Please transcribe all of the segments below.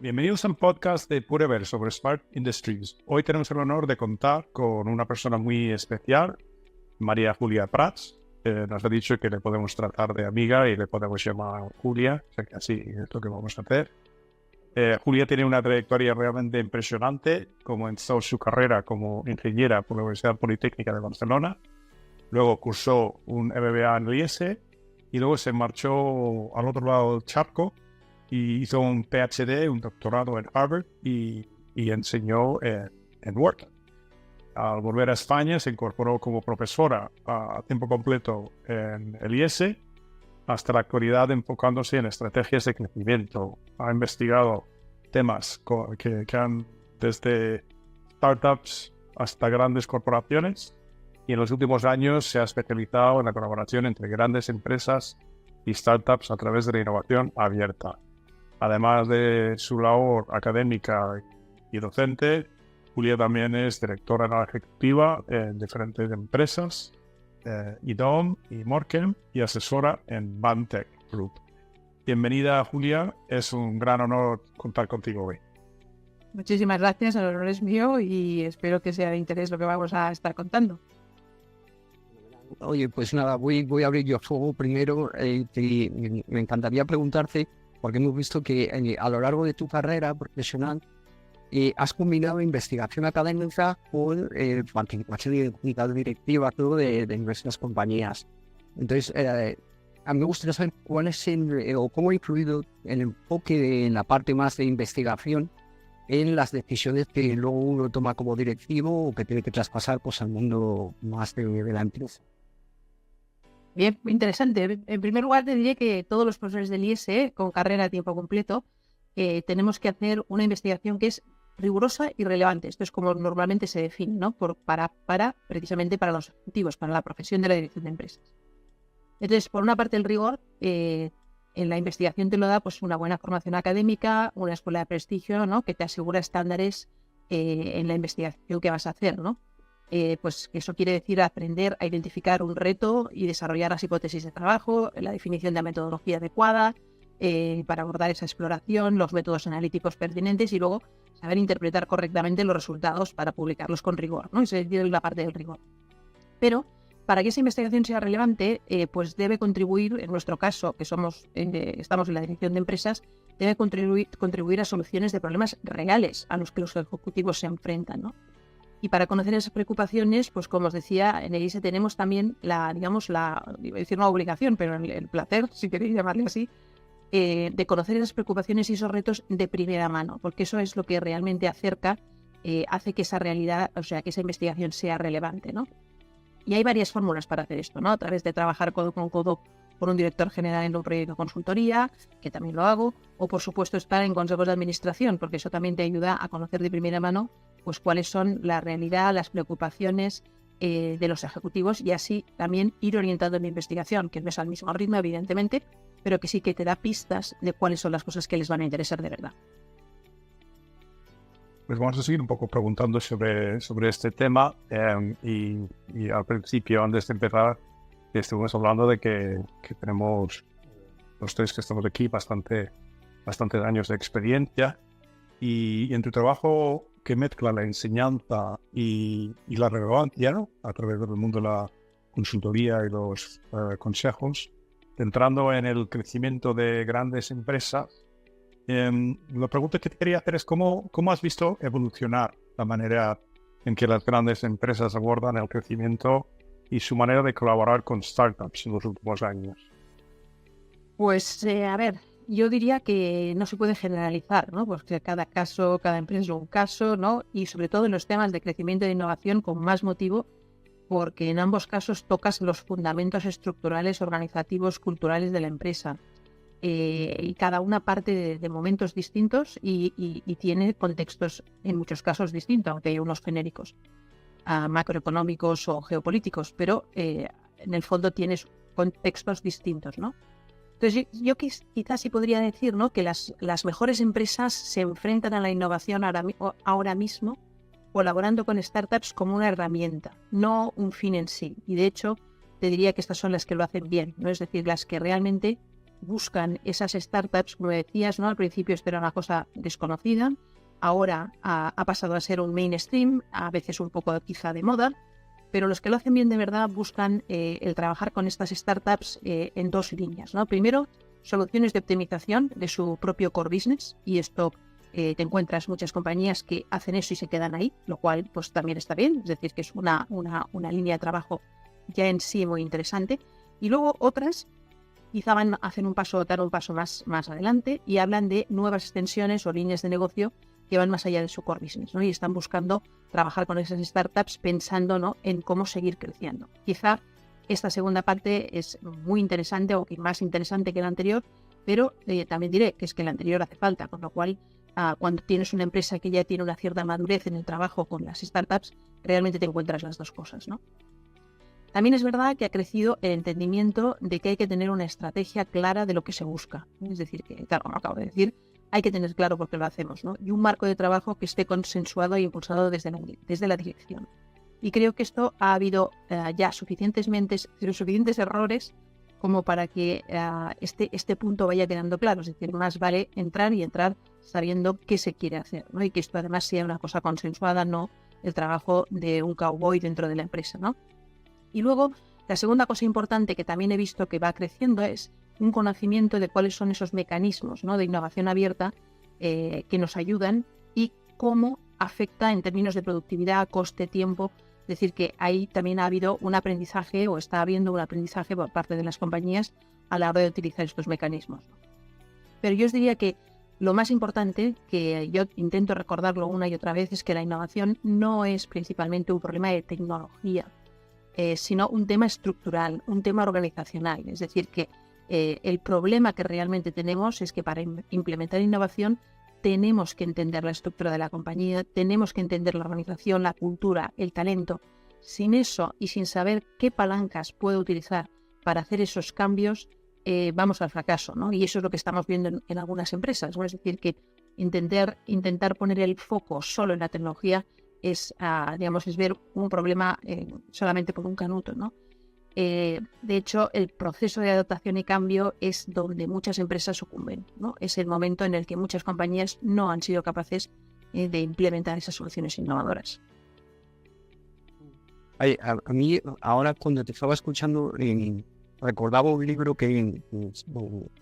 Bienvenidos a un podcast de Purever sobre Smart Industries. Hoy tenemos el honor de contar con una persona muy especial, María Julia Prats. Nos ha dicho que le podemos tratar de amiga y le podemos llamar Julia, o sea que así es lo que vamos a hacer. Julia tiene una trayectoria realmente impresionante, comenzó su carrera como ingeniera por la Universidad Politécnica de Barcelona, luego cursó un MBA en el IES y luego se marchó al otro lado del charco y hizo un PhD, un doctorado en Harvard y enseñó en Wharton. Al volver a España se incorporó como profesora a tiempo completo en el IES, hasta la actualidad enfocándose en estrategias de crecimiento. Ha investigado temas que han desde startups hasta grandes corporaciones y en los últimos años se ha especializado en la colaboración entre grandes empresas y startups a través de la innovación abierta. Además de su labor académica y docente, Julia también es directora ejecutiva en diferentes empresas, IDOM y Morken, y asesora en Bantech Group. Bienvenida, Julia. Es un gran honor contar contigo hoy. Muchísimas gracias, el honor es mío y espero que sea de interés lo que vamos a estar contando. Oye, pues nada, voy a abrir yo fuego primero. Me encantaría preguntarte, porque hemos visto que a lo largo de tu carrera profesional has combinado investigación académica con participación y unidad directiva de diversas compañías. Entonces, a mí me gustaría saber cuál es o cómo ha influido el enfoque en la parte más de investigación en las decisiones que luego uno toma como directivo o que tiene que traspasar pues, al mundo más de la empresa. Bien, interesante. En primer lugar, te diré que todos los profesores del IES con carrera a tiempo completo tenemos que hacer una investigación que es rigurosa y relevante. Esto es como normalmente se define, ¿no? Precisamente para los ejecutivos, para la profesión de la dirección de empresas. Entonces, por una parte, el rigor en la investigación te lo da pues una buena formación académica, una escuela de prestigio, ¿no? Que te asegura estándares en la investigación que vas a hacer, ¿no? Pues eso quiere decir aprender a identificar un reto y desarrollar las hipótesis de trabajo, la definición de la metodología adecuada para abordar esa exploración, los métodos analíticos pertinentes y luego saber interpretar correctamente los resultados para publicarlos con rigor, ¿no? Esa es la parte del rigor. Pero para que esa investigación sea relevante, pues debe contribuir, en nuestro caso, que estamos en la dirección de empresas, debe contribuir a soluciones de problemas reales a los que los ejecutivos se enfrentan, ¿no? Y para conocer esas preocupaciones, pues como os decía, en el IES tenemos también iba a decir una obligación, pero el placer, si queréis llamarle así, de conocer esas preocupaciones y esos retos de primera mano, porque eso es lo que realmente hace que esa realidad, o sea, que esa investigación sea relevante, ¿no? Y hay varias fórmulas para hacer esto, ¿no? A través de trabajar codo con codo por un director general en un proyecto de consultoría, que también lo hago, o por supuesto estar en consejos de administración, porque eso también te ayuda a conocer de primera mano pues cuáles son la realidad, las preocupaciones de los ejecutivos y así también ir orientando la investigación, que no es al mismo ritmo, evidentemente, pero que sí que te da pistas de cuáles son las cosas que les van a interesar de verdad. Pues vamos a seguir un poco preguntando sobre este tema y al principio, antes de empezar, estuvimos hablando de que tenemos los tres que estamos aquí bastantes años de experiencia y en tu trabajo que mezcla la enseñanza y la relevancia, ¿no? A través del mundo de la consultoría y los consejos, centrando en el crecimiento de grandes empresas. La pregunta que te quería hacer es ¿cómo has visto evolucionar la manera en que las grandes empresas abordan el crecimiento y su manera de colaborar con startups en los últimos años? Pues, a ver, yo diría que no se puede generalizar, ¿no? Porque cada empresa es un caso, ¿no? Y sobre todo en los temas de crecimiento e innovación con más motivo, porque en ambos casos tocas los fundamentos estructurales, organizativos, culturales de la empresa. Y cada una parte de momentos distintos y tiene contextos en muchos casos distintos, aunque hay unos genéricos macroeconómicos o geopolíticos, pero en el fondo tienes contextos distintos, ¿no? Entonces yo quizás sí podría decir, ¿no? Que las mejores empresas se enfrentan a la innovación ahora mismo colaborando con startups como una herramienta, no un fin en sí. Y de hecho te diría que estas son las que lo hacen bien, ¿no? Es decir, las que realmente buscan esas startups, como decías, ¿no? Al principio esto era una cosa desconocida, ahora ha pasado a ser un mainstream, a veces un poco quizá de moda, pero los que lo hacen bien de verdad buscan el trabajar con estas startups en dos líneas, ¿no? Primero, soluciones de optimización de su propio core business, y esto te encuentras muchas compañías que hacen eso y se quedan ahí, lo cual pues también está bien, es decir, que es una línea de trabajo ya en sí muy interesante. Y luego otras quizá dan un paso más adelante y hablan de nuevas extensiones o líneas de negocio que van más allá de su core business, ¿no? Y están buscando trabajar con esas startups pensando, ¿no?, en cómo seguir creciendo. Quizá esta segunda parte es muy interesante o más interesante que la anterior, pero también diré que es que la anterior hace falta, con lo cual cuando tienes una empresa que ya tiene una cierta madurez en el trabajo con las startups, realmente te encuentras las dos cosas, ¿no? También es verdad que ha crecido el entendimiento de que hay que tener una estrategia clara de lo que se busca. Es decir, que, claro, como acabo de decir, hay que tener claro por qué lo hacemos, ¿no? Y un marco de trabajo que esté consensuado y impulsado desde la dirección. Y creo que esto ha habido ya suficientes errores como para que este punto vaya quedando claro. Es decir, más vale entrar sabiendo qué se quiere hacer, ¿no? Y que esto además sea una cosa consensuada, no el trabajo de un cowboy dentro de la empresa, ¿no? Y luego, la segunda cosa importante que también he visto que va creciendo es un conocimiento de cuáles son esos mecanismos, ¿no?, de innovación abierta que nos ayudan y cómo afecta en términos de productividad, coste, tiempo. Es decir, que ahí también ha habido un aprendizaje o está habiendo un aprendizaje por parte de las compañías a la hora de utilizar estos mecanismos. Pero yo os diría que lo más importante, que yo intento recordarlo una y otra vez, es que la innovación no es principalmente un problema de tecnología, sino un tema estructural, un tema organizacional. Es decir, que el problema que realmente tenemos es que para implementar innovación tenemos que entender la estructura de la compañía, tenemos que entender la organización, la cultura, el talento. Sin eso y sin saber qué palancas puedo utilizar para hacer esos cambios, vamos al fracaso, ¿no? Y eso es lo que estamos viendo en algunas empresas, ¿no? Es decir, que intentar poner el foco solo en la tecnología es ver un problema solamente por un canuto, ¿no? De hecho, el proceso de adaptación y cambio es donde muchas empresas sucumben, ¿no? Es el momento en el que muchas compañías no han sido capaces de implementar esas soluciones innovadoras. A mí, ahora cuando te estaba escuchando, recordaba un libro que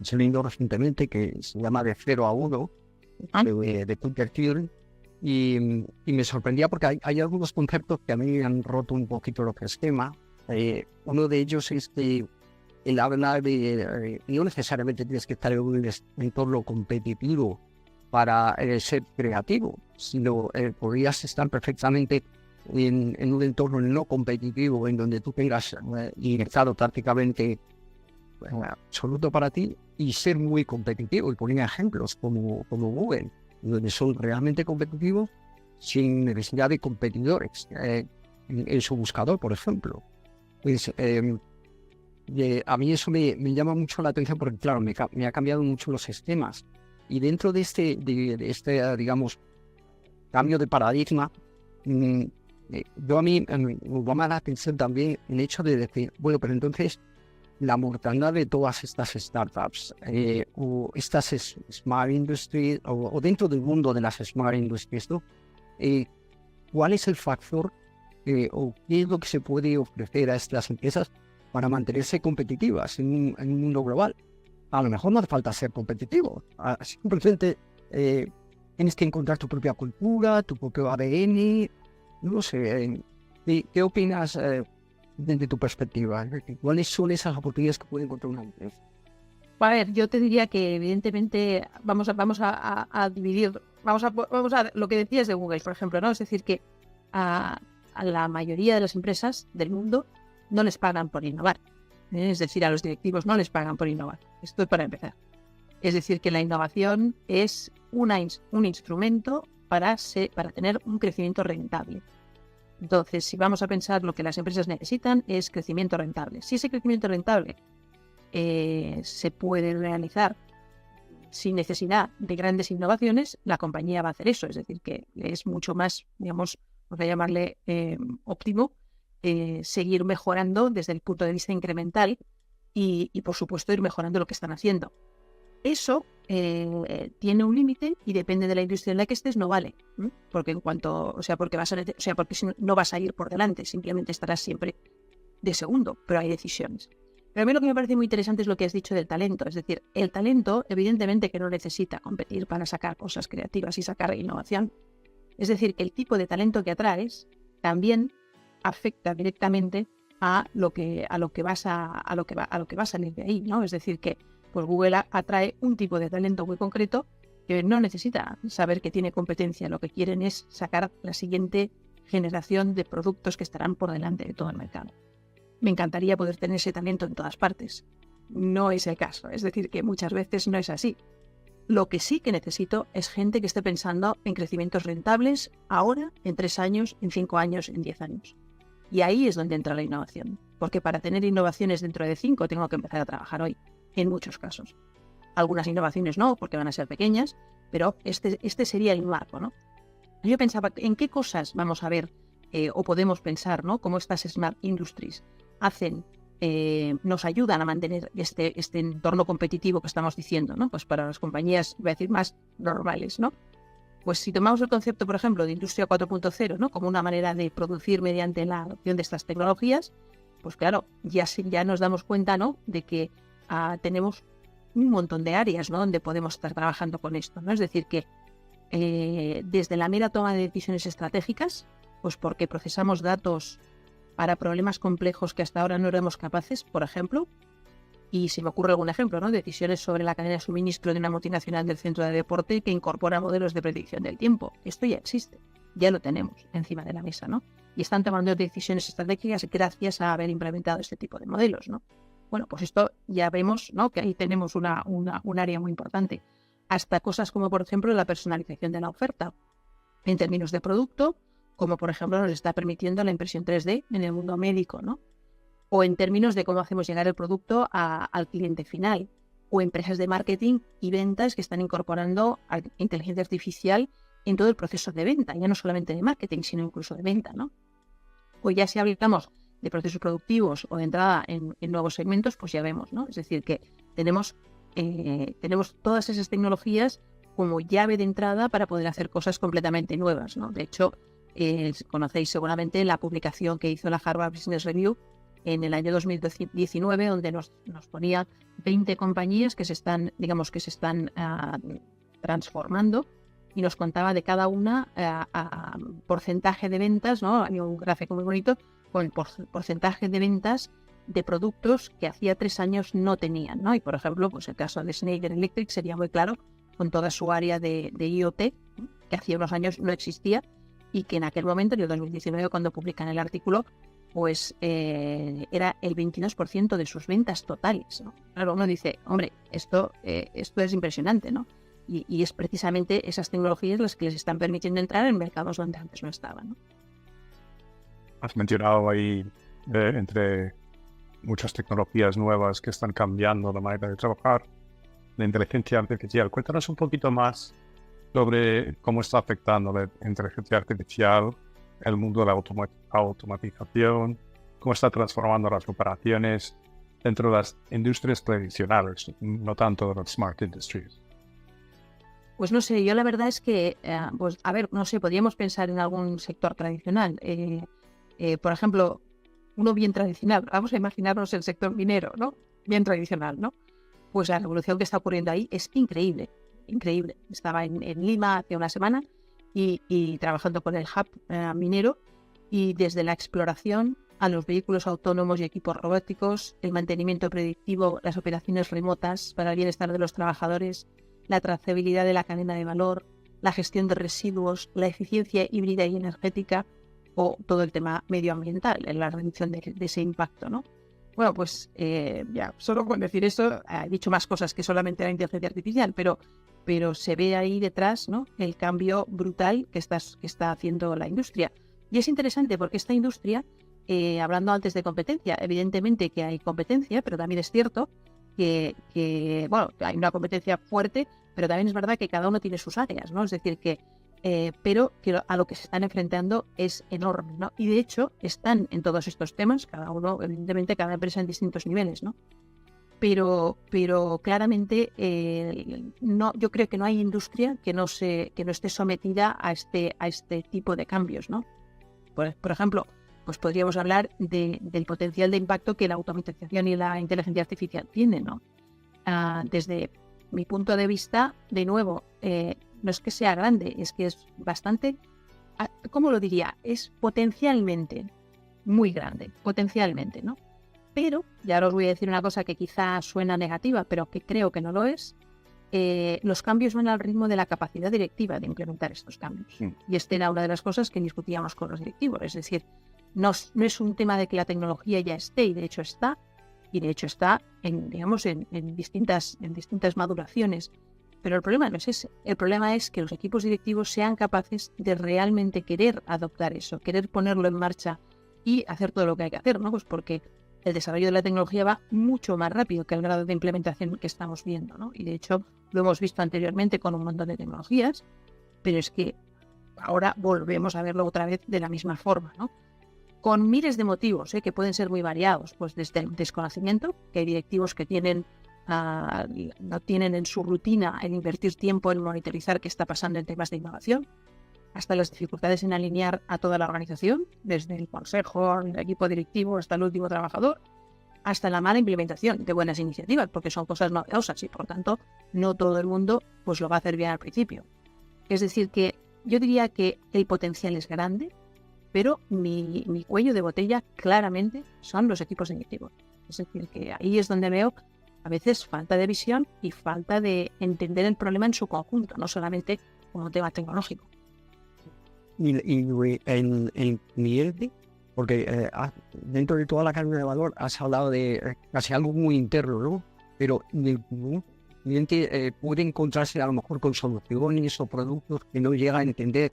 se leyó recientemente que se llama De 0 a 1, de Peter Thiel, y me sorprendía porque hay algunos conceptos que a mí me han roto un poquito los esquemas. Uno de ellos es que el hablar de no necesariamente tienes que estar en un entorno competitivo para ser creativo, sino podrías estar perfectamente en un entorno no competitivo en donde tú tengas ingresado prácticamente absoluto para ti y ser muy competitivo. Y ponía ejemplos como Google, donde son realmente competitivos sin necesidad de competidores en su buscador, por ejemplo. Pues a mí eso me llama mucho la atención porque, claro, me ha cambiado mucho los sistemas. Y dentro de este digamos, cambio de paradigma, a mí me llama la atención también el hecho de decir, bueno, pero entonces la mortandad de todas estas startups o estas Smart Industries o dentro del mundo de las Smart Industries, ¿no? ¿Cuál es el factor o qué es lo que se puede ofrecer a estas empresas para mantenerse competitivas en un mundo global? A lo mejor no hace falta ser competitivo, simplemente tienes que encontrar tu propia cultura, tu propio ADN, no sé. ¿Qué opinas desde tu perspectiva? ¿Cuáles son esas oportunidades que puede encontrar una empresa? A ver, yo te diría que evidentemente vamos a dividir, vamos a lo que decías de Google, por ejemplo, ¿no? Es decir, que a la mayoría de las empresas del mundo no les pagan por innovar. Es decir, a los directivos no les pagan por innovar. Esto es para empezar. Es decir, que la innovación es un instrumento para tener un crecimiento rentable. Entonces, si vamos a pensar, lo que las empresas necesitan es crecimiento rentable. Si ese crecimiento rentable se puede realizar sin necesidad de grandes innovaciones, la compañía va a hacer eso. Es decir, que es mucho más, digamos, vamos a llamarle óptimo, seguir mejorando desde el punto de vista incremental y por supuesto ir mejorando lo que están haciendo. Eso tiene un límite y depende de la industria en la que estés, no vale. Porque en cuanto, porque si no vas a ir por delante, simplemente estarás siempre de segundo, pero hay decisiones. Pero a mí lo que me parece muy interesante es lo que has dicho del talento. Es decir, el talento evidentemente que no necesita competir para sacar cosas creativas y sacar innovación. Es decir, que el tipo de talento que atraes también afecta directamente a lo que va a salir de ahí, ¿no? Es decir, que pues Google atrae un tipo de talento muy concreto que no necesita saber que tiene competencia. Lo que quieren es sacar la siguiente generación de productos que estarán por delante de todo el mercado. Me encantaría poder tener ese talento en todas partes. No es el caso, es decir, que muchas veces no es así. Lo que sí que necesito es gente que esté pensando en crecimientos rentables ahora, en 3 años, en 5 años, en 10 años. Y ahí es donde entra la innovación. Porque para tener innovaciones dentro de 5 tengo que empezar a trabajar hoy, en muchos casos. Algunas innovaciones no, porque van a ser pequeñas, pero este sería el marco, ¿no? Yo pensaba, ¿en qué cosas vamos a ver o podemos pensar, ¿no? Cómo estas Smart Industries nos ayudan a mantener este entorno competitivo que estamos diciendo, ¿no? Pues para las compañías, voy a decir, más normales, ¿no? Pues si tomamos el concepto, por ejemplo, de Industria 4.0, ¿no? Como una manera de producir mediante la adopción de estas tecnologías, pues claro, ya nos damos cuenta, ¿no? De que tenemos un montón de áreas, ¿no? Donde podemos estar trabajando con esto, ¿no? Es decir, que desde la mera toma de decisiones estratégicas, pues porque procesamos datos para problemas complejos que hasta ahora no éramos capaces, por ejemplo, y se me ocurre algún ejemplo, ¿no? Decisiones sobre la cadena de suministro de una multinacional del centro de deporte que incorpora modelos de predicción del tiempo. Esto ya existe, ya lo tenemos encima de la mesa, ¿no? Y están tomando decisiones estratégicas gracias a haber implementado este tipo de modelos, ¿no? Bueno, pues esto ya vemos, ¿no? Que ahí tenemos un área muy importante. Hasta cosas como, por ejemplo, la personalización de la oferta en términos de producto, como por ejemplo nos está permitiendo la impresión 3D en el mundo médico, ¿no? O en términos de cómo hacemos llegar el producto al cliente final, o empresas de marketing y ventas que están incorporando inteligencia artificial en todo el proceso de venta, ya no solamente de marketing, sino incluso de venta, ¿no? O ya si hablamos de procesos productivos o de entrada en nuevos segmentos, pues ya vemos, ¿no? Es decir, que tenemos todas esas tecnologías como llave de entrada para poder hacer cosas completamente nuevas, ¿no? De hecho, conocéis seguramente la publicación que hizo la Harvard Business Review en el año 2019, donde nos ponía 20 compañías que se están transformando y nos contaba de cada una porcentaje de ventas, ¿no? Había un gráfico muy bonito con porcentaje de ventas de productos que hacía 3 años no tenían, ¿no? Y por ejemplo, pues el caso de Schneider Electric sería muy claro con toda su área de IoT, que hacía unos años no existía y que en aquel momento, en el 2019, cuando publican el artículo, pues era el 22% de sus ventas totales, ¿no? Claro, uno dice, hombre, esto es impresionante, ¿no? Y es precisamente esas tecnologías las que les están permitiendo entrar en mercados donde antes no estaban, ¿no? Has mencionado ahí, entre muchas tecnologías nuevas que están cambiando la manera de trabajar, la inteligencia artificial. Cuéntanos un poquito más sobre cómo está afectando la inteligencia artificial el mundo de la automatización, cómo está transformando las operaciones dentro de las industrias tradicionales, no tanto de las smart industries. Pues no sé, yo la verdad es que, pues a ver, no sé, podríamos pensar en algún sector tradicional. Por ejemplo, uno bien tradicional, vamos a imaginarnos el sector minero, ¿no? Bien tradicional, ¿no? Pues la revolución que está ocurriendo ahí es increíble, increíble. Estaba en Lima hace una semana y trabajando con el hub minero, y desde la exploración a los vehículos autónomos y equipos robóticos, el mantenimiento predictivo, las operaciones remotas para el bienestar de los trabajadores, la trazabilidad de la cadena de valor, la gestión de residuos, la eficiencia híbrida y energética o todo el tema medioambiental, en la reducción de ese impacto, ¿no? Bueno, pues ya, solo con decir eso, he dicho más cosas que solamente la inteligencia artificial, pero se ve ahí detrás, ¿no? El cambio brutal que está haciendo la industria. Y es interesante porque esta industria, hablando antes de competencia, evidentemente que hay competencia, pero también es cierto que bueno, hay una competencia fuerte, pero también es verdad que cada uno tiene sus áreas, ¿no? Es decir, pero que a lo que se están enfrentando es enorme, ¿no? Y de hecho están en todos estos temas, cada uno, evidentemente, cada empresa en distintos niveles, ¿no? pero claramente no, yo creo que no hay industria que no esté sometida a este tipo de cambios, ¿no? Por ejemplo, pues podríamos hablar del potencial de impacto que la automatización y la inteligencia artificial tienen, ¿no? Desde mi punto de vista, de nuevo, no es que sea grande, es que es bastante, ¿cómo lo diría? Es potencialmente muy grande, potencialmente, ¿no? Pero, ya ahora os voy a decir una cosa que quizá suena negativa, pero que creo que no lo es. Los cambios van al ritmo de la capacidad directiva de implementar estos cambios. Y esta era una de las cosas que discutíamos con los directivos. Es decir, no es un tema de que la tecnología ya esté, y de hecho está en distintas maduraciones. Pero el problema no es ese. El problema es que los equipos directivos sean capaces de realmente querer adoptar eso, querer ponerlo en marcha y hacer todo lo que hay que hacer, ¿no? Pues porque el desarrollo de la tecnología va mucho más rápido que el grado de implementación que estamos viendo, ¿no? Y de hecho lo hemos visto anteriormente con un montón de tecnologías, pero es que ahora volvemos a verlo otra vez de la misma forma, ¿no? Con miles de motivos, que pueden ser muy variados, pues desde el desconocimiento, que hay directivos que no tienen en su rutina el invertir tiempo en monitorizar qué está pasando en temas de innovación, hasta las dificultades en alinear a toda la organización, desde el consejo, el equipo directivo, hasta el último trabajador, hasta la mala implementación de buenas iniciativas, porque son cosas novedosas y por lo tanto no todo el mundo pues lo va a hacer bien al principio. Es decir, que yo diría que el potencial es grande, pero mi cuello de botella claramente son los equipos directivos. Es decir, que ahí es donde veo a veces falta de visión y falta de entender el problema en su conjunto, no solamente como un tema tecnológico. Y en cliente, porque dentro de toda la cadena de valor has hablado de casi algo muy interno, ¿no? Pero el cliente puede encontrarse a lo mejor con soluciones o productos que no llega a entender,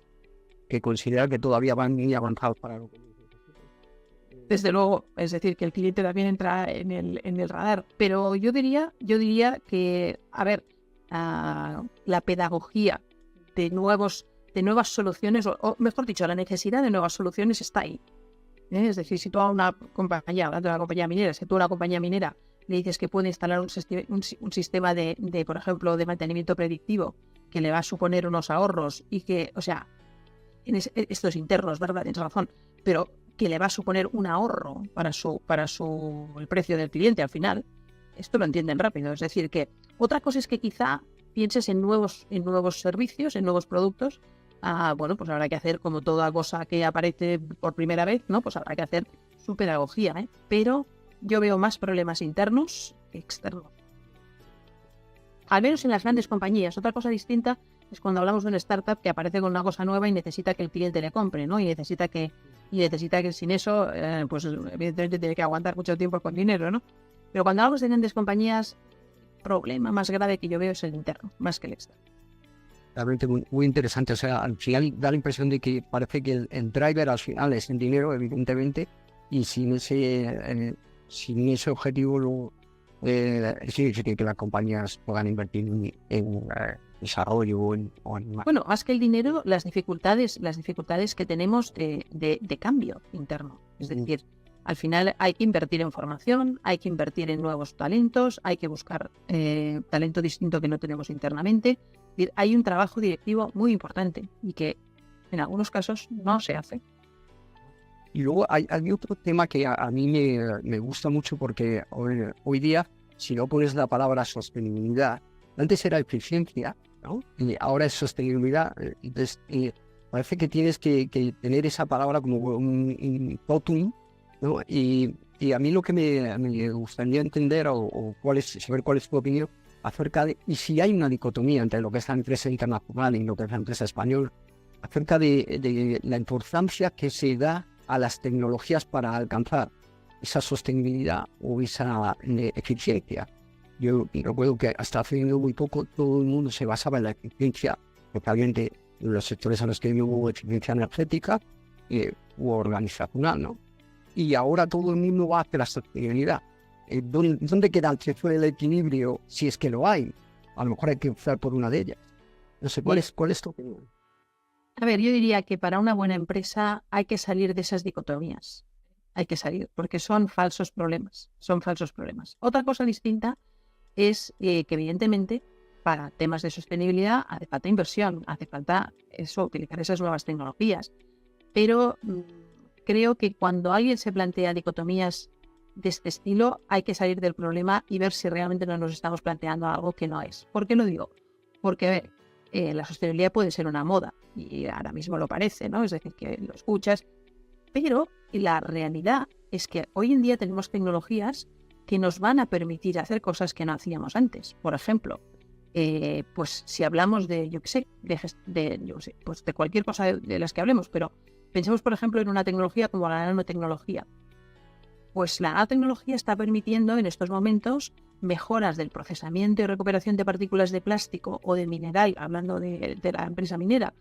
que considera que todavía van muy avanzados para lo que... Desde luego, es decir, que el cliente también entra en el radar. Pero yo diría que, a ver, la pedagogía de nuevas soluciones, o mejor dicho, la necesidad de nuevas soluciones está ahí. Es decir, si tú a una compañía, hablando de una compañía minera, si tú a una compañía minera le dices que puede instalar un sistema de, por ejemplo, de mantenimiento predictivo que le va a suponer unos ahorros y que, o sea, esto es interno, es verdad, tienes razón, pero que le va a suponer un ahorro para el precio del cliente al final, esto lo entienden rápido. Es decir, que otra cosa es que quizá pienses en nuevos servicios, en nuevos productos. Bueno, pues habrá que hacer como toda cosa que aparece por primera vez, ¿no? Pues habrá que hacer su pedagogía, ¿eh? Pero yo veo más problemas internos que externos. Al menos en las grandes compañías. Otra cosa distinta es cuando hablamos de una startup que aparece con una cosa nueva y necesita que el cliente le compre, ¿no? Y necesita que sin eso, pues evidentemente tiene que aguantar mucho tiempo con dinero, ¿no? Pero cuando hablamos de grandes compañías, el problema más grave que yo veo es el interno, más que el externo. Realmente muy, muy interesante. O sea, al final da la impresión de que parece que el driver al final es el dinero, evidentemente, y sin ese objetivo sí difícil que las compañías puedan invertir en desarrollo o en más. Bueno, más que el dinero, las dificultades que tenemos de cambio interno. Es decir, al final hay que invertir en formación, hay que invertir en nuevos talentos, hay que buscar talento distinto que no tenemos internamente. Es decir, hay un trabajo directivo muy importante y que en algunos casos no se hace. Y luego hay otro tema que a mí me gusta mucho porque hoy día, si no pones la palabra sostenibilidad, antes era eficiencia, ¿no? Y ahora es sostenibilidad. Entonces, parece que tienes que tener esa palabra como un totum, ¿no? Y a mí lo que me gustaría entender o saber cuál es tu opinión acerca de, y si hay una dicotomía entre lo que es la empresa internacional y lo que es la empresa española, acerca de la importancia que se da a las tecnologías para alcanzar esa sostenibilidad o esa eficiencia. Yo recuerdo que hasta hace muy poco todo el mundo se basaba en la eficiencia, especialmente en los sectores a los que hubo eficiencia energética u organizacional, ¿no? Y ahora todo el mundo va hacia la sostenibilidad. ¿Dónde queda el equilibrio si es que lo hay? A lo mejor hay que optar por una de ellas. No sé, ¿cuál es tu opinión? A ver, yo diría que para una buena empresa hay que salir de esas dicotomías. hay que salir, porque son falsos problemas, Otra cosa distinta es que evidentemente para temas de sostenibilidad hace falta inversión, hace falta utilizar esas nuevas tecnologías, pero creo que cuando alguien se plantea dicotomías de este estilo hay que salir del problema y ver si realmente no nos estamos planteando algo que no es. ¿Por qué lo digo? Porque, a ver, la sostenibilidad puede ser una moda y ahora mismo lo parece, ¿no? Es decir, que lo escuchas, pero la realidad es que hoy en día tenemos tecnologías que nos van a permitir hacer cosas que no hacíamos antes. Por ejemplo, pues si hablamos de, pues de cualquier cosa de las que hablemos, pero pensemos, por ejemplo, en una tecnología como la nanotecnología. Pues la nanotecnología está permitiendo en estos momentos mejoras del procesamiento y recuperación de partículas de plástico o de mineral, hablando de la empresa minera,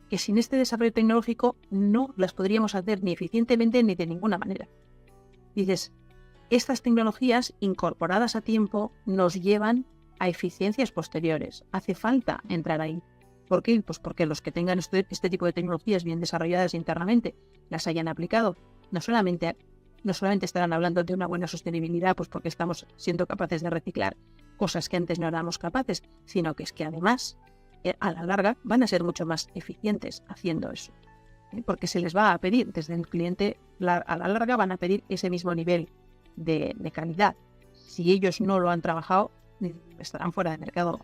que sin este desarrollo tecnológico no las podríamos hacer ni eficientemente ni de ninguna manera. Dices, estas tecnologías incorporadas a tiempo nos llevan a eficiencias posteriores. Hace falta entrar ahí. ¿Por qué? Pues porque los que tengan este tipo de tecnologías bien desarrolladas internamente, las hayan aplicado, no solamente estarán hablando de una buena sostenibilidad, pues porque estamos siendo capaces de reciclar cosas que antes no éramos capaces, sino que es que además, a la larga, van a ser mucho más eficientes haciendo eso. Porque se les va a pedir, desde el cliente, a la larga van a pedir ese mismo nivel de calidad. Si ellos no lo han trabajado, estarán fuera de mercado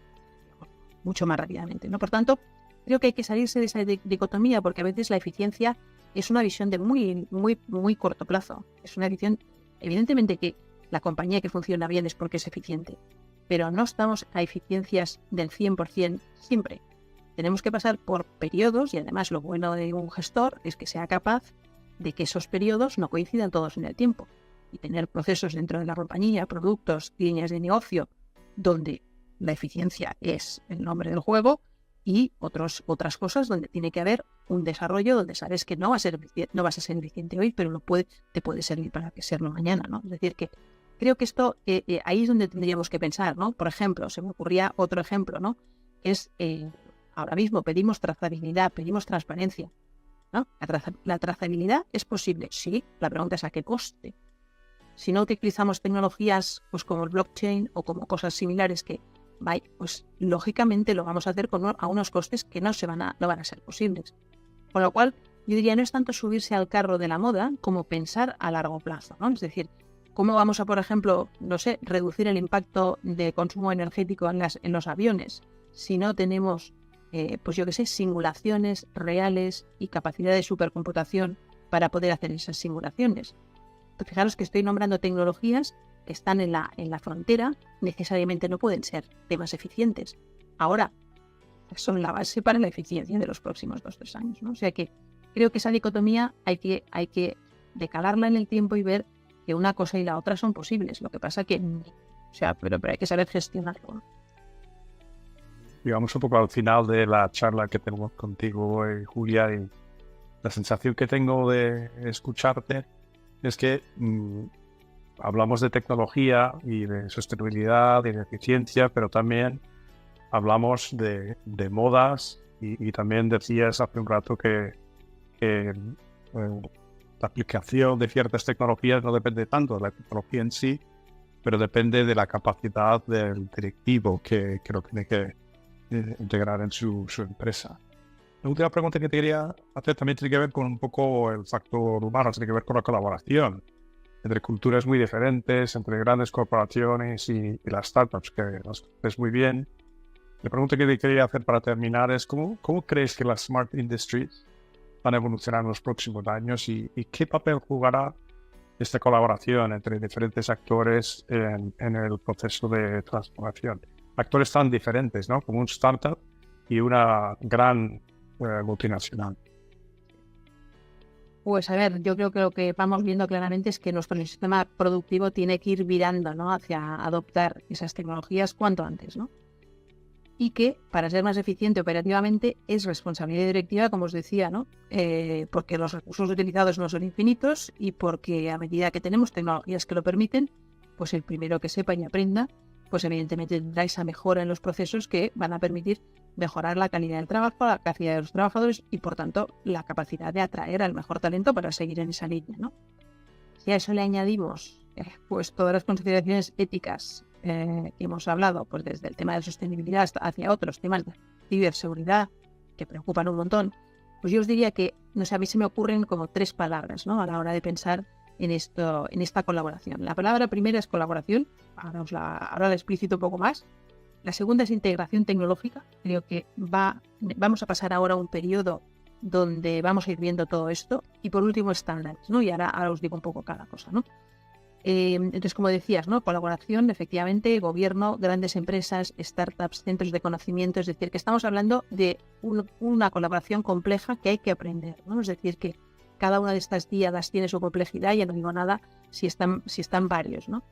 mucho más rápidamente, ¿no? Por tanto, creo que hay que salirse de esa dicotomía, porque a veces la eficiencia es una visión de muy corto plazo. Es una visión, evidentemente que la compañía que funciona bien es porque es eficiente, pero no estamos a eficiencias del 100% siempre. Tenemos que pasar por periodos y además lo bueno de un gestor es que sea capaz de que esos periodos no coincidan todos en el tiempo y tener procesos dentro de la compañía, productos, líneas de negocio, donde la eficiencia es el nombre del juego y otras cosas donde tiene que haber un desarrollo donde sabes que no vas a ser eficiente hoy, pero te puede servir para que serlo mañana, ¿no? Es decir, que creo que esto ahí es donde tendríamos que pensar, ¿no? Por ejemplo, se me ocurría otro ejemplo, ¿no? Es ahora mismo pedimos trazabilidad, pedimos transparencia, ¿no? La trazabilidad es posible, sí. La pregunta es a qué coste. Si no utilizamos tecnologías pues como el blockchain o como cosas similares pues lógicamente lo vamos a hacer a unos costes que no van a ser posibles. Con lo cual, yo diría, no es tanto subirse al carro de la moda como pensar a largo plazo, ¿no? Es decir, ¿cómo vamos a, por ejemplo, reducir el impacto de consumo energético en los aviones si no tenemos, simulaciones reales y capacidad de supercomputación para poder hacer esas simulaciones? Fijaros que estoy nombrando tecnologías que están en la frontera, necesariamente no pueden ser temas eficientes. Ahora, son la base para la eficiencia de los próximos 2-3 años, ¿no? O sea que creo que esa dicotomía hay que decalarla en el tiempo y ver que una cosa y la otra son posibles. Lo que pasa que, pero hay que saber gestionarlo, ¿no? Llegamos un poco al final de la charla que tenemos contigo hoy, Julia, y la sensación que tengo de escucharte es que hablamos de tecnología y de sostenibilidad y de eficiencia, pero también hablamos de modas y también decías hace un rato que la aplicación de ciertas tecnologías no depende tanto de la tecnología en sí, pero depende de la capacidad del directivo que lo tiene que integrar en su empresa. La última pregunta que te quería hacer también tiene que ver con un poco el factor humano, tiene que ver con la colaboración entre culturas muy diferentes, entre grandes corporaciones y las startups, que las conoces muy bien. La pregunta que te quería hacer para terminar es ¿cómo crees que las Smart Industries van a evolucionar en los próximos años y qué papel jugará esta colaboración entre diferentes actores en el proceso de transformación? Actores tan diferentes, ¿no? Como un startup y una gran multinacional. Pues a ver, yo creo que lo que vamos viendo claramente es que nuestro sistema productivo tiene que ir virando, ¿no?, hacia adoptar esas tecnologías cuanto antes, ¿no? Y que para ser más eficiente operativamente es responsabilidad directiva, como os decía, ¿no? Porque los recursos utilizados no son infinitos y porque a medida que tenemos tecnologías que lo permiten, pues el primero que sepa y aprenda, pues evidentemente tendrá esa mejora en los procesos que van a permitir mejorar la calidad del trabajo, la capacidad de los trabajadores y, por tanto, la capacidad de atraer al mejor talento para seguir en esa línea, ¿no? si a eso le añadimos pues todas las consideraciones éticas que hemos hablado, pues desde el tema de sostenibilidad hasta hacia otros temas de ciberseguridad que preocupan un montón, pues yo os diría que, no sé, a mí se me ocurren como 3 palabras, ¿no?, a la hora de pensar en esta colaboración. La palabra primera es colaboración, ahora la explicito un poco más. La segunda es integración tecnológica. Creo que vamos a pasar ahora un periodo donde vamos a ir viendo todo esto. Y por último, estándares, ¿no? Y ahora os digo un poco cada cosa, ¿no? Entonces, como decías, ¿no?, colaboración, efectivamente, gobierno, grandes empresas, startups, centros de conocimiento. Es decir, que estamos hablando de una colaboración compleja que hay que aprender, ¿no? Es decir, que cada una de estas diadas tiene su complejidad, ya no digo nada si están varios, ¿no?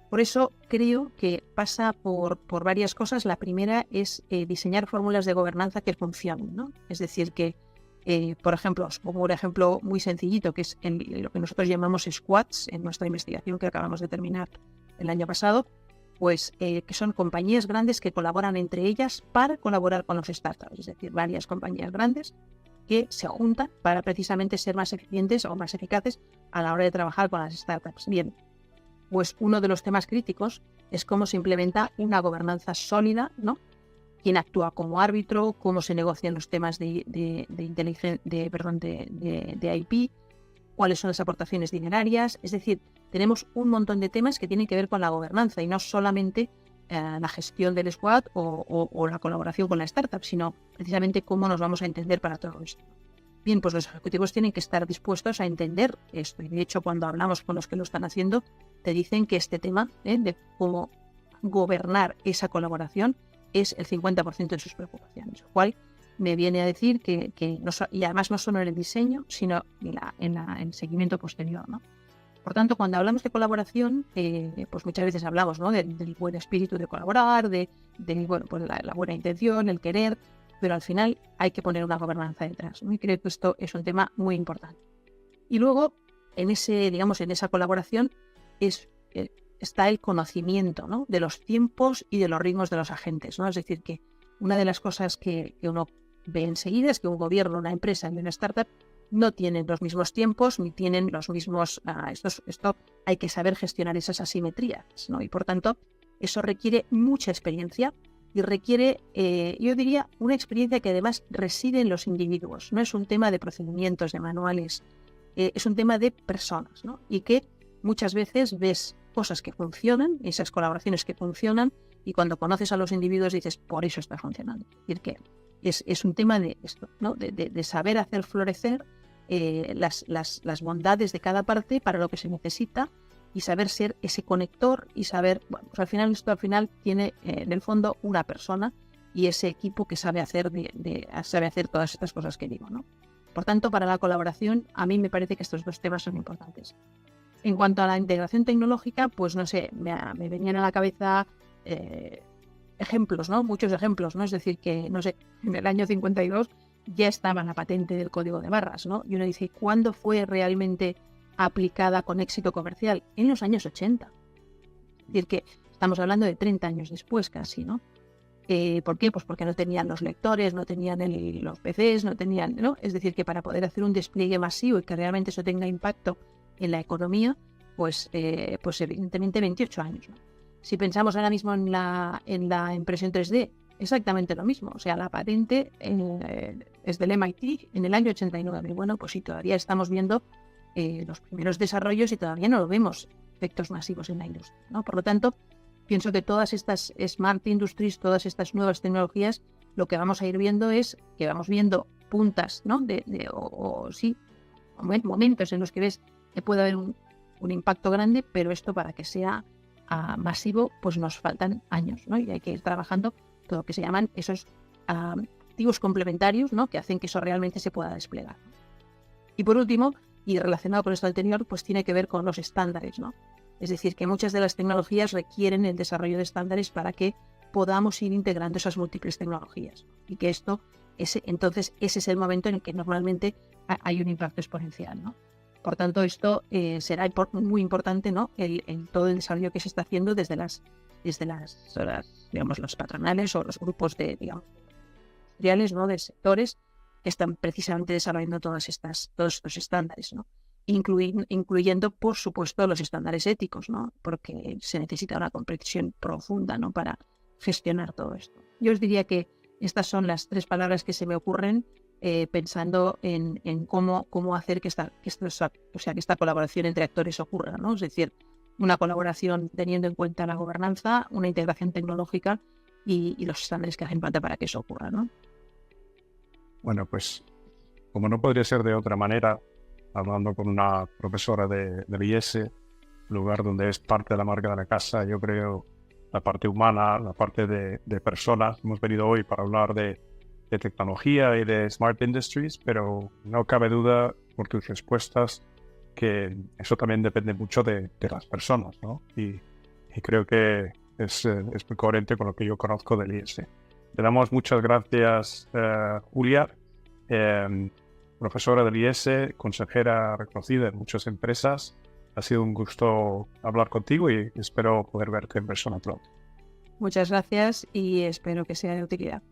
Por eso creo que pasa por varias cosas. La primera es diseñar fórmulas de gobernanza que funcionen, ¿no? Es decir, que, por ejemplo, os pongo un ejemplo muy sencillito, que es lo que nosotros llamamos squads en nuestra investigación que acabamos de terminar el año pasado, pues que son compañías grandes que colaboran entre ellas para colaborar con los startups. Es decir, varias compañías grandes que se juntan para precisamente ser más eficientes o más eficaces a la hora de trabajar con las startups. Bien, pues uno de los temas críticos es cómo se implementa una gobernanza sólida, ¿no? Quién actúa como árbitro, cómo se negocian los temas de IP, cuáles son las aportaciones dinerarias. Es decir, tenemos un montón de temas que tienen que ver con la gobernanza y no solamente la gestión del squad o la colaboración con la startup, sino precisamente cómo nos vamos a entender para todo esto. Bien, pues los ejecutivos tienen que estar dispuestos a entender esto. Y de hecho, cuando hablamos con los que lo están haciendo, te dicen que este tema de cómo gobernar esa colaboración es el 50% de sus preocupaciones. Lo cual me viene a decir que no, y además no solo en el diseño, sino en el seguimiento posterior, ¿no? Por tanto, cuando hablamos de colaboración, pues muchas veces hablamos, ¿no?, del buen espíritu de colaborar, bueno, pues la buena intención, el querer, pero al final hay que poner una gobernanza detrás, ¿no? Y creo que esto es un tema muy importante. Y luego, en esa colaboración está el conocimiento, ¿no?, de los tiempos y de los ritmos de los agentes, ¿no? Es decir, que una de las cosas que uno ve enseguida es que un gobierno, una empresa y una startup no tienen los mismos tiempos ni tienen los mismos... Esto hay que saber gestionar esas asimetrías, ¿no? Y por tanto, eso requiere mucha experiencia y requiere, yo diría, una experiencia que además reside en los individuos. No es un tema de procedimientos, de manuales, es un tema de personas, ¿no? Y que muchas veces ves cosas que funcionan, esas colaboraciones que funcionan, y cuando conoces a los individuos dices, por eso está funcionando. Es decir, que es un tema de esto, ¿no?, de saber hacer florecer las bondades de cada parte para lo que se necesita y saber ser ese conector y saber, bueno, pues al final tiene en el fondo una persona y ese equipo que sabe hacer todas estas cosas que digo, ¿no? Por tanto, para la colaboración, a mí me parece que estos 2 temas son importantes. En cuanto a la integración tecnológica, pues no sé, me venían a la cabeza ejemplos, ¿no? Muchos ejemplos, ¿no? Es decir, que, no sé, en el año 52 ya estaba la patente del código de barras, ¿no? Y uno dice, ¿cuándo fue realmente aplicada con éxito comercial? En los años 80. Es decir, que estamos hablando de 30 años después casi, ¿no? ¿Por qué? Pues porque no tenían los lectores, no tenían los PCs, no tenían, ¿no? Es decir, que para poder hacer un despliegue masivo y que realmente eso tenga impacto en la economía, pues evidentemente 28 años, ¿no? Si pensamos ahora mismo en la impresión 3D, exactamente lo mismo. O sea, la patente es del MIT en el año 89. Bueno, pues sí, todavía estamos viendo los primeros desarrollos y todavía no lo vemos efectos masivos en la industria, ¿no? Por lo tanto, pienso que todas estas smart industries, todas estas nuevas tecnologías, lo que vamos a ir viendo es que vamos viendo puntas, ¿no?, momentos en los que ves que puede haber un impacto grande, pero esto para que sea masivo, pues nos faltan años, ¿no? Y hay que ir trabajando todo lo que se llaman esos activos complementarios, ¿no?, que hacen que eso realmente se pueda desplegar. Y por último, y relacionado con esto anterior, pues tiene que ver con los estándares, ¿no? Es decir, que muchas de las tecnologías requieren el desarrollo de estándares para que podamos ir integrando esas múltiples tecnologías. Y que entonces ese es el momento en el que normalmente hay un impacto exponencial, ¿no? Por tanto, esto será muy importante, ¿no?, en todo el desarrollo que se está haciendo desde las digamos, los patronales o los grupos industriales, ¿no?, de sectores que están precisamente desarrollando todos estos estándares, ¿no? incluyendo, por supuesto, los estándares éticos, ¿no? Porque se necesita una comprensión profunda, ¿no? Para gestionar todo esto. Yo os diría que estas son las 3 palabras que se me ocurren pensando en cómo hacer que esta colaboración entre actores ocurra, ¿no? Es decir, una colaboración teniendo en cuenta la gobernanza, una integración tecnológica y los estándares que hacen falta para que eso ocurra, ¿no? Bueno, pues como no podría ser de otra manera, hablando con una profesora del IES, lugar donde es parte de la marca de la casa, yo creo la parte humana, la parte de personas. Hemos venido hoy para hablar de tecnología y de Smart Industries, pero no cabe duda por tus respuestas que eso también depende mucho de las personas, ¿no? Y creo que es muy coherente con lo que yo conozco del IES. Te damos muchas gracias, Julia, profesora del IES, consejera reconocida en muchas empresas. Ha sido un gusto hablar contigo y espero poder verte en persona pronto. Muchas gracias y espero que sea de utilidad.